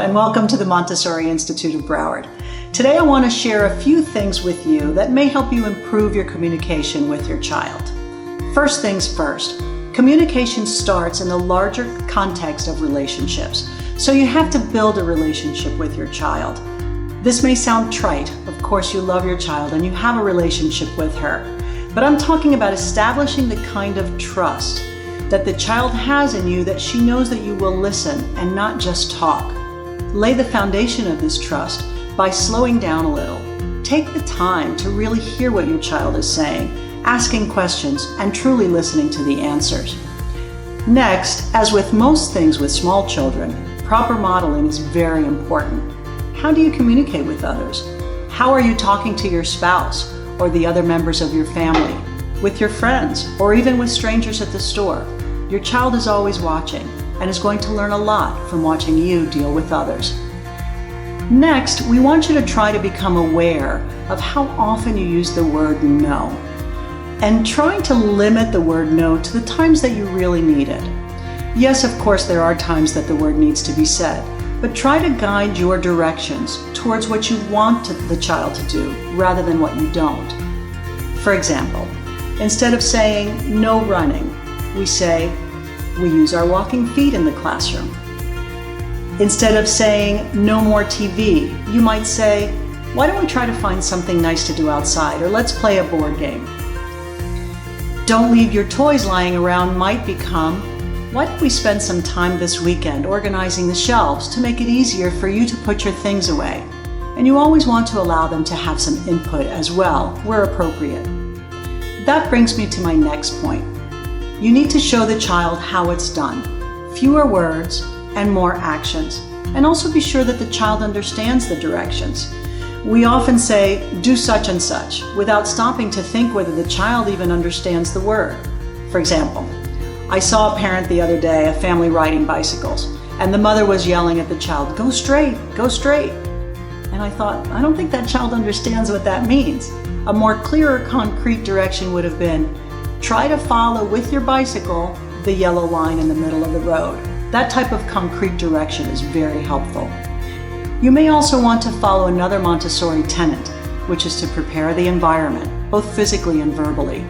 and welcome to the Montessori Institute of Broward. Today I want to share a few things with you that may help you improve your communication with your child. First things first, communication starts in the larger context of relationships, so you have to build a relationship with your child. This may sound trite. Of course, you love your child and you have a relationship with her, but I'm talking about establishing the kind of trust that the child has in you, that she knows that you will listen and not just talk. Lay the foundation of this trust by slowing down a little. Take the time to really hear what your child is saying, asking questions, and truly listening to the answers. Next, as with most things with small children, proper modeling is very important. How do you communicate with others? How are you talking to your spouse or the other members of your family, with your friends, or even with strangers at the store? Your child is always watching and is going to learn a lot from watching you deal with others. Next, we want you to try to become aware of how often you use the word no, and trying to limit the word no to the times that you really need it. Yes, of course, there are times that the word needs to be said, but try to guide your directions towards what you want the child to do rather than what you don't. For example, instead of saying no running, we say, we use our walking feet in the classroom. Instead of saying no more TV, you might say, why don't we try to find something nice to do outside, or let's play a board game. Don't leave your toys lying around might become, why don't we spend some time this weekend organizing the shelves to make it easier for you to put your things away? And you always want to allow them to have some input as well, where appropriate. That brings me to my next point. You need to show the child how it's done. Fewer words and more actions. And also be sure that the child understands the directions. We often say, do such and such, without stopping to think whether the child even understands the word. For example, I saw a parent the other day, a family riding bicycles, and the mother was yelling at the child, go straight, go straight. And I thought, I don't think that child understands what that means. A more clearer, concrete direction would have been, try to follow with your bicycle the yellow line in the middle of the road. That type of concrete direction is very helpful. You may also want to follow another Montessori tenet, which is to prepare the environment, both physically and verbally.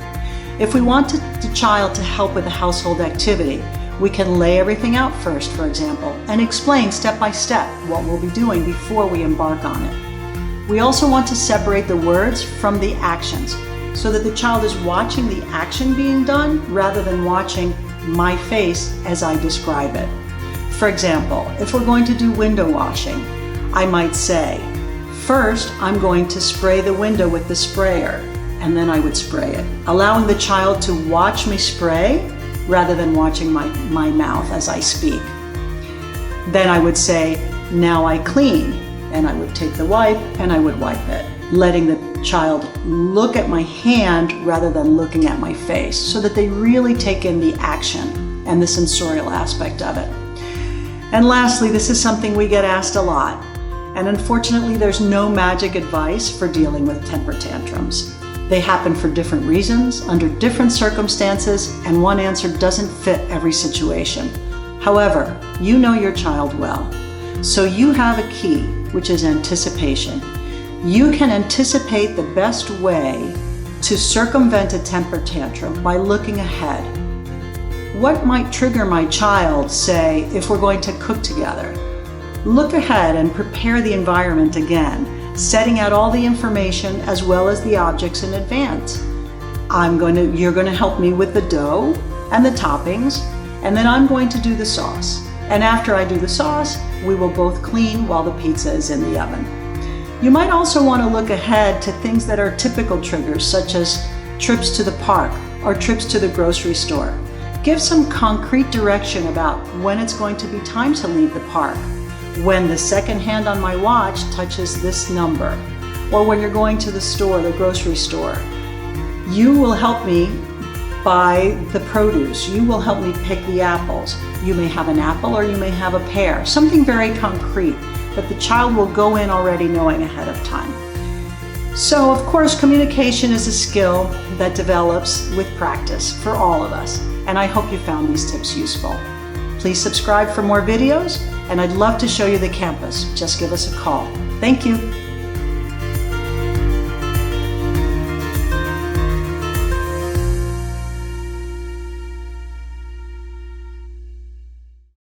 If we want the child to help with a household activity, we can lay everything out first, for example, and explain step by step what we'll be doing before we embark on it. We also want to separate the words from the actions, so that the child is watching the action being done rather than watching my face as I describe it. For example, if we're going to do window washing, I might say, first I'm going to spray the window with the sprayer, and then I would spray it, allowing the child to watch me spray rather than watching my mouth as I speak. Then I would say, now I clean, and I would take the wipe and I would wipe it, letting the child look at my hand rather than looking at my face, so that they really take in the action and the sensorial aspect of it. And lastly, this is something we get asked a lot, and unfortunately there's no magic advice for dealing with temper tantrums. They happen for different reasons, under different circumstances, and one answer doesn't fit every situation. However, you know your child well, so you have a key, which is anticipation. You can anticipate the best way to circumvent a temper tantrum by looking ahead. What might trigger my child, say, if we're going to cook together? Look ahead and prepare the environment again, setting out all the information as well as the objects in advance. You're going to help me with the dough and the toppings, and then I'm going to do the sauce. And after I do the sauce, we will both clean while the pizza is in the oven. You might also want to look ahead to things that are typical triggers, such as trips to the park or trips to the grocery store. Give some concrete direction about when it's going to be time to leave the park, when the second hand on my watch touches this number, or when you're going to the store, the grocery store. You will help me buy the produce. You will help me pick the apples. You may have an apple or you may have a pear, something very concrete that the child will go in already knowing ahead of time. So, of course, communication is a skill that develops with practice for all of us, and I hope you found these tips useful. Please subscribe for more videos, and I'd love to show you the campus. Just give us a call. Thank you.